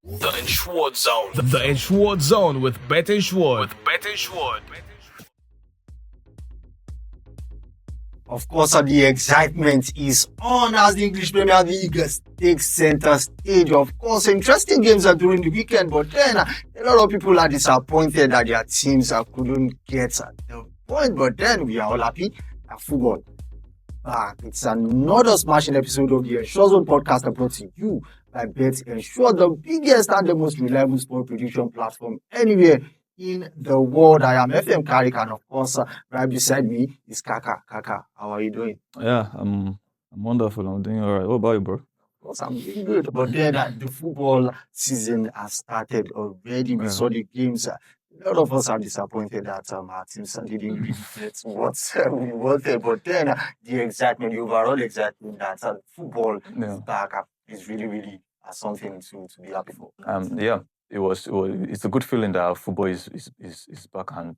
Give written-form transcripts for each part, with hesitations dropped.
The Insured Zone. The Insured Zone with Bet Insured. Of course, the excitement is on as the English Premier League takes center stage. Of course, interesting games are during the weekend, but then a lot of people are disappointed that their teams couldn't get the point. But then we are all happy that football back. It's another smashing episode of the Ensure Zone podcast brought to you by Bet Ensure, the biggest and the most reliable sport prediction platform anywhere in the world. I am FM Karik, and of course, right beside me is Kaka. Kaka, how are you doing? Yeah, I'm wonderful. I'm doing all right. What about you, bro? Of course, I'm doing good. But then the football season has started already. We saw the games. A lot of us are disappointed that our teams didn't really get what we wanted. But then the excitement, the overall excitement that football is back is really, really something to be happy for. Yeah, it's a good feeling that football is back and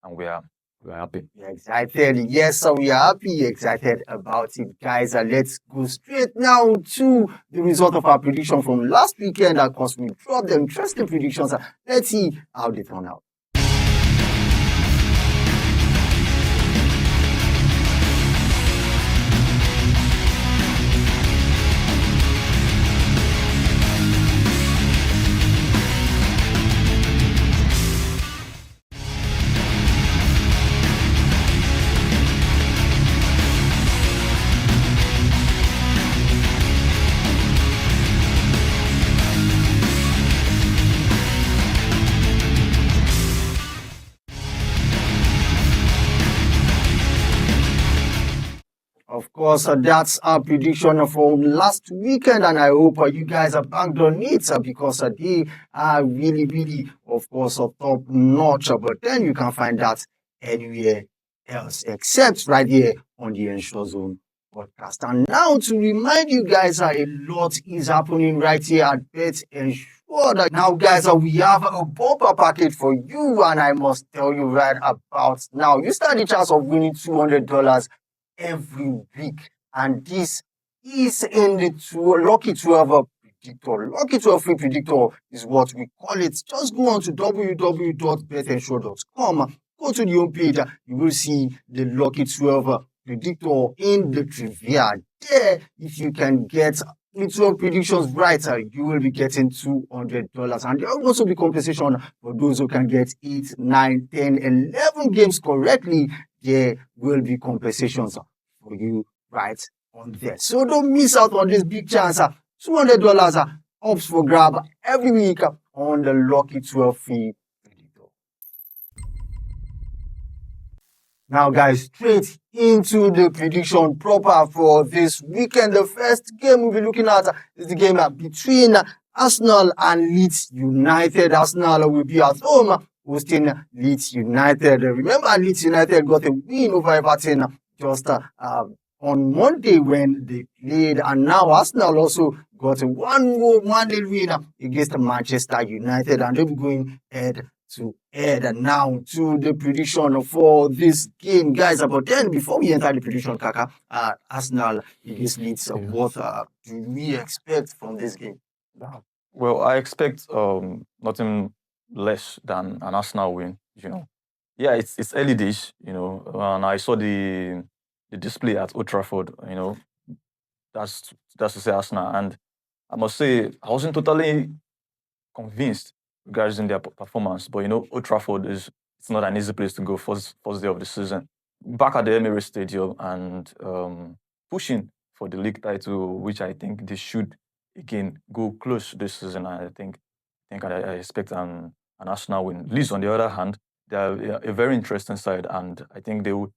we're happy. We're excited. Yes, so we are happy, excited about it, guys. Let's go straight now to the result of our prediction from last weekend. Of course, we dropped the interesting predictions. Let's see how they turn out. Of course, that's our prediction from last weekend, and I hope you guys are banked on it because they are really, really, of course, top notch. But then you can find that anywhere else except right here on the Ensure Zone podcast. And now to remind you guys, a lot is happening right here at Bet Ensure. Now, guys, we have a bumper package for you, and I must tell you right about now. You stand the chance of winning $200 every week, and this is in the Lucky 12 predictor. Lucky 12 free predictor is what we call it. Just go on to www.betensure.com. Go to the homepage. You will see the Lucky 12 predictor in the trivia. There, if you can get the 12 predictions right, you will be getting $200. And there will also be compensation for those who can get 8, 9, 10, 11 games correctly. There will be compensations for you right on there. So don't miss out on this big chance. $200 up for grab every week on the Lucky 12 free predictor. Now, guys, straight into the prediction proper for this weekend. The first game we'll be looking at is the game between Arsenal and Leeds United. Arsenal will be at home hosting Leeds United. Remember, Leeds United got a win over Everton just on Monday when they played, and now Arsenal also got a 1-0 win against Manchester United, and they'll be going head to head. And now to the prediction for this game, guys. But then before we enter the prediction, Kaka, Arsenal against Leeds, what do we expect from this game? Well, I expect nothing less than an Arsenal win. Yeah, it's early days. And I saw the display at Old Trafford. That's to say Arsenal, and I must say I wasn't totally convinced regarding their performance. But Old Trafford it's not an easy place to go first day of the season. Back at the Emirates Stadium and pushing for the league title, which I think they should again go close this season. I expect an Arsenal win. Leeds, on the other hand, they are a very interesting side, and I think they will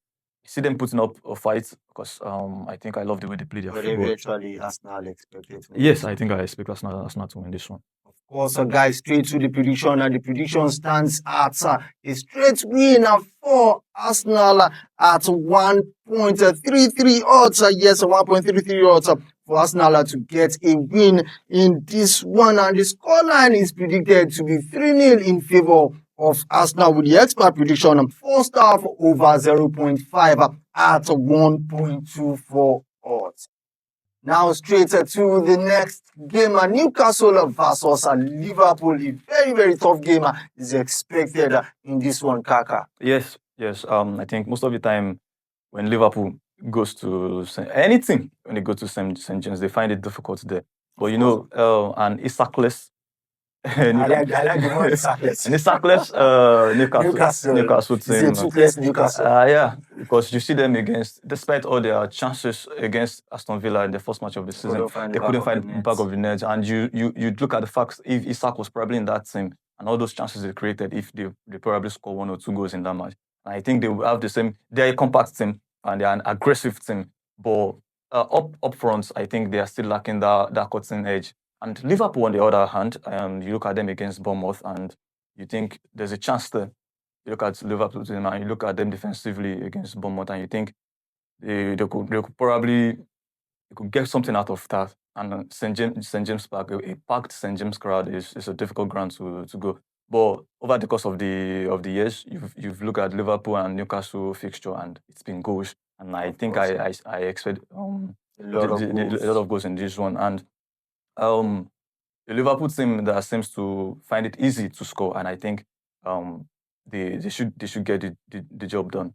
see them putting up a fight because I think I love the way they play their football. Eventually, Arsenal expected. Yes, I think I expect Arsenal to win this one. Of course, guys, straight to the prediction, and the prediction stands at a straight win for Arsenal at 1.33 odds. Yes, 1.33 odds for Arsenal to get a win in this one, and the scoreline is predicted to be 3-0 in favor of Arsenal, with the expert prediction first half over 0.5 at 1.24 odds. Now straight to the next game, Newcastle versus Liverpool. A very, very tough game is expected in this one, Kaka. Yes, yes. I think most of the time when Liverpool goes to anything, when they go to St. James, they find it difficult there. But you know, an Isaac-less I like the word Isaac-less. an Isaac-less Newcastle It's a team. toothless Newcastle. Yeah, because you see them against, despite all their chances against Aston Villa in the first match of the season, they couldn't find the back of the net. And you look at the facts, if Isak was probably in that team and all those chances they created, if they probably score 1 or 2 goals in that match. And I think they will have the same, they're a compact team and they're an aggressive team. But up front, I think they are still lacking that cutting edge. And Liverpool, on the other hand, you look at them against Bournemouth and you think there's a chance there. You look at Liverpool team and you look at them defensively against Bournemouth and you think they could probably get something out of that. And St. James Park, a packed St. James crowd is a difficult ground to go. But over the course of the years, you've looked at Liverpool and Newcastle fixture and it's been goals. And I think I expect a lot of goals in this one. And the Liverpool team that seems to find it easy to score, and I think they should get the job done.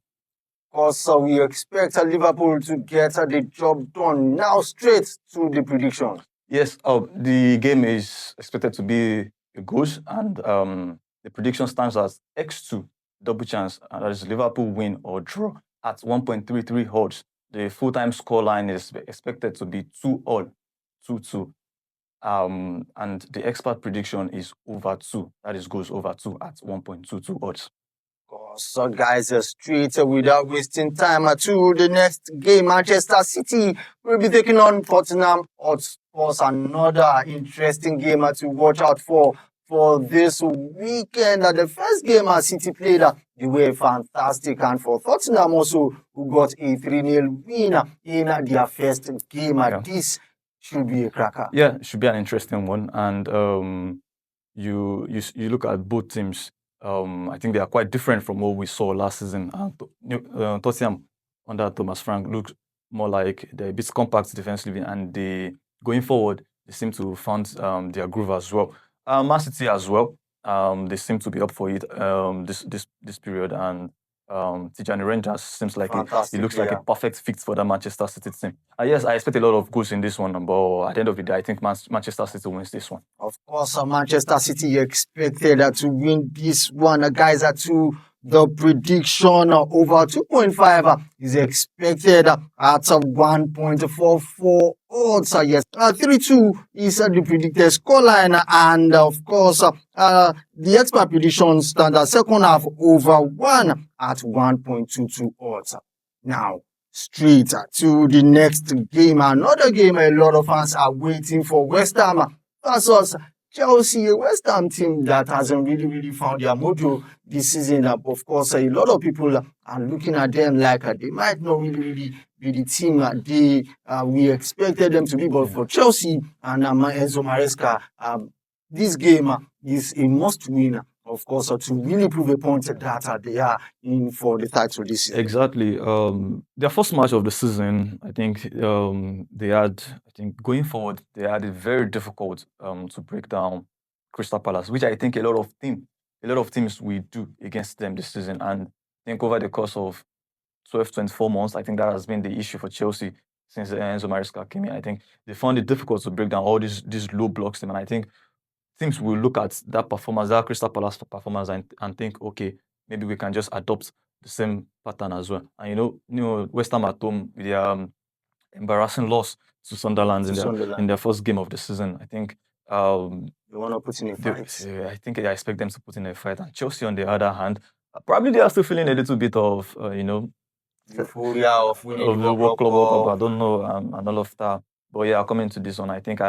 Also, we expect Liverpool to get the job done. Now, straight to the prediction. Yes, the game is expected to be a goals, and the prediction stands as X2 double chance, and that is Liverpool win or draw at 1.33 odds. The full-time scoreline is expected to be 2-2. And the expert prediction is over 2. That is goes over 2 at 1.22 odds. So, guys, straight without wasting time to the next game, Manchester City will be taking on Tottenham Hotspurs. Another interesting game to watch out for this weekend. The first game City played, they were fantastic, and for Tottenham also, who got a 3-0 win in their first game. This should be a cracker. Yeah, it should be an interesting one. And you look at both teams. I think they are quite different from what we saw last season. Tottenham under Thomas Frank looks more like they're a bit compact defensively, and going forward they seem to find their groove as well. Man City as well. They seem to be up for it this period, and Tijani Rangers seems like it looks like a perfect fit for the Manchester City team. Yes, I expect a lot of goals in this one, but at the end of the day, I think Manchester City wins this one. Of course, Manchester City expected to win this one, guys. To the prediction over 2.5 is expected at 1.44 odds. Yes, 3-2 is the predicted scoreline, and of course, the expert prediction stand at second half over 1 at 1.22 odds. Now, straight to the next game, another game a lot of fans are waiting for: West Ham versus Chelsea, a West Ham team that hasn't really found their mojo this season. Of course, a lot of people are looking at them like they might not really be the team we expected them to be. But for Chelsea and Enzo Maresca, this game is a must-win, of course, to really prove a point that they are in for the title this season. Exactly. Their first match of the season, I think they had, going forward, they had it very difficult to break down Crystal Palace, which I think a lot of teams will do against them this season. And I think over the course of 12-24 months, I think that has been the issue for Chelsea since Enzo Maresca came in. I think they found it difficult to break down all these low blocks, and I think teams will look at that performance, that Crystal Palace performance, and think, okay, maybe we can just adopt the same pattern as well. And you know, West Ham at home with their embarrassing loss to Sunderland in their first game of the season. I think they want to put in a fight. I think I expect them to put in a fight. And Chelsea, on the other hand, probably they are still feeling a little bit of euphoria of winning the World Club. I don't know, and all of that. But yeah, coming to this one, I think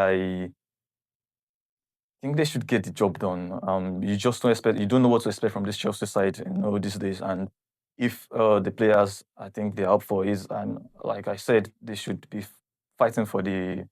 they should get the job done. You just don't expect, you don't know what to expect from this Chelsea side, these days. And if the players, I think they're up for it, and like I said, they should be fighting for the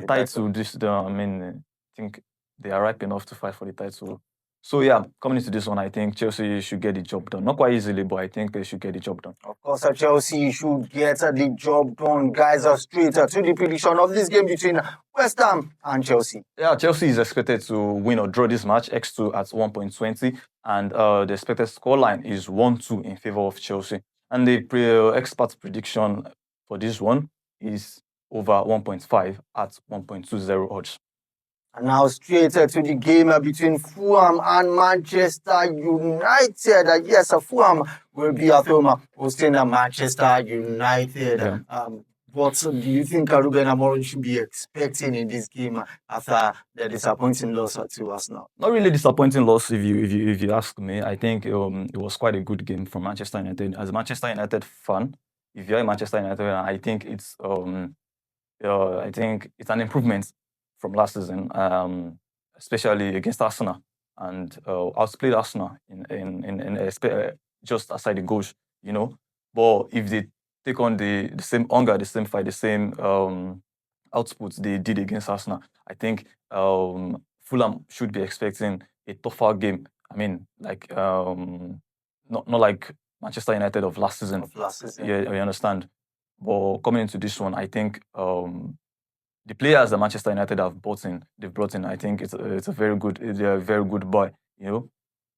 title. I think they are ripe enough to fight for the title. So yeah, coming into this one, I think Chelsea should get the job done. Not quite easily, but I think they should get the job done. Of course, Chelsea should get the job done. Guys, straight to the prediction of this game between West Ham and Chelsea. Yeah, Chelsea is expected to win or draw this match, X2 at 1.20, and the expected scoreline is 1-2 in favor of Chelsea. And the expert prediction for this one is over 1.5 at 1.20 odds. And now straight to the game between Fulham and Manchester United. Yes, Fulham will be at home hosting Manchester United. Yeah. What do you think Ruben Amorim should be expecting in this game after the disappointing loss to Arsenal? Not really disappointing loss, if you ask me. I think it was quite a good game from Manchester United. As a Manchester United fan, if you're a Manchester United, I think it's an improvement from last season, especially against Arsenal, and outplayed Arsenal in just aside the goals, you know. But if they take on the same hunger, the same fight, the same outputs they did against Arsenal, I think Fulham should be expecting a tougher game. I mean, like not like Manchester United of last season. Yeah, I understand. But coming into this one, I think the players that Manchester United have brought in, I think it's a very good buy. You know,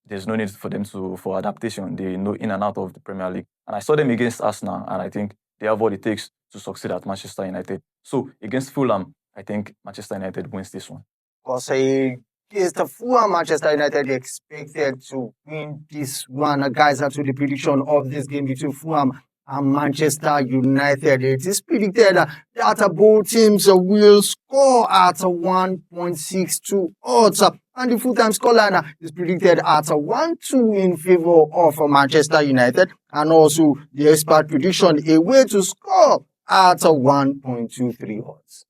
there's no need for them for adaptation. They know in and out of the Premier League. And I saw them against Arsenal, and I think they have what it takes to succeed at Manchester United. So against Fulham, I think Manchester United wins this one. Because is the Fulham Manchester United expected to win this one? Guys, to the prediction of this game between Fulham and Manchester United. It is predicted that both teams will score at 1.62 odds. And the full-time scoreline is predicted at 1-2 in favor of Manchester United. And also the expert prediction, a way to score at 1.23 odds.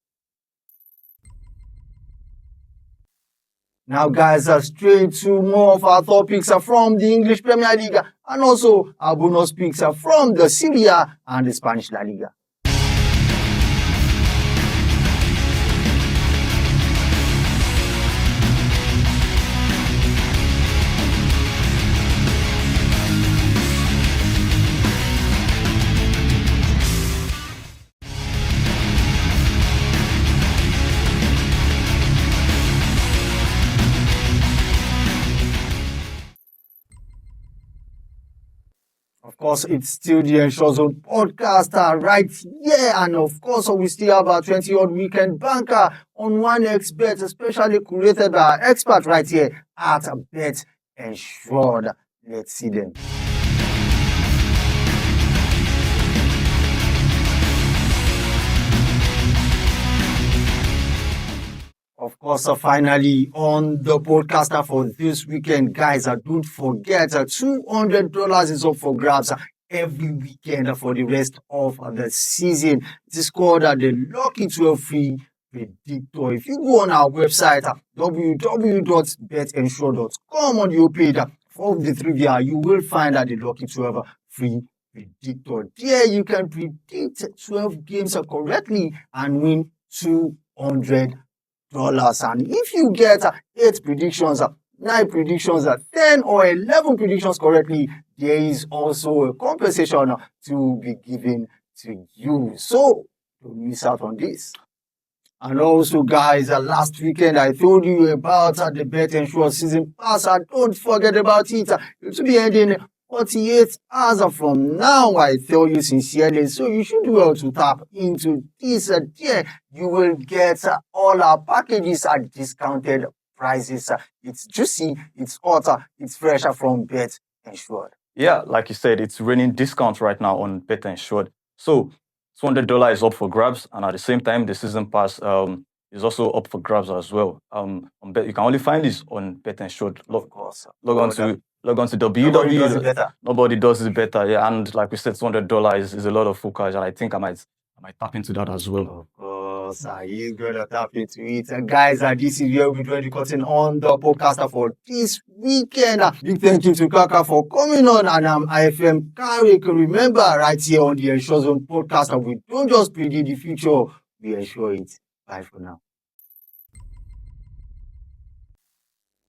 Now, guys, straight to more of our topics from the English Premier League and also our bonus picks from the Serie A and the Spanish La Liga. Of course, it's still the Ensure Zone podcast right here. And of course, we still have our 20-odd weekend banker on 1xBet, especially curated by our expert right here at Bet Ensured. Let's see them. Of course, finally on the podcaster for this weekend, guys, don't forget $200 is up for grabs every weekend for the rest of the season. It is called the Lucky 12 Free Predictor. If you go on our website, www.betensure.com on your page for the trivia, you will find the Lucky 12 Free Predictor. There you can predict 12 games correctly and win $200. And if you get 8 predictions, 9 predictions, 10 or 11 predictions correctly, there is also a compensation to be given to you. So don't miss out on this. And also, guys, last weekend I told you about the Bet Ensure season pass. Don't forget about it. It will be ending 48 hours from now, I tell you sincerely. So you should do well to tap into this. There you will get all our packages at discounted prices. It's juicy, it's hot, it's fresher from Bet Ensured. Yeah, like you said, it's raining discounts right now on Bet Ensured. So $200 is up for grabs, and at the same time, the season pass is also up for grabs as well. You can only find this on Bet Ensured. Log on to www. Nobody does it better. Yeah, and like we said, $200 is a lot of full cash, and I think I might tap into that as well. Of course, he's gonna tap into it. Guys, this is where we're going to cut in on the podcast for this weekend. Big thank you to Kaka for coming on, and I'm IFM Karik. Remember, right here on the Ensure Zone podcast, we don't just predict the future, we ensure it. Bye for now.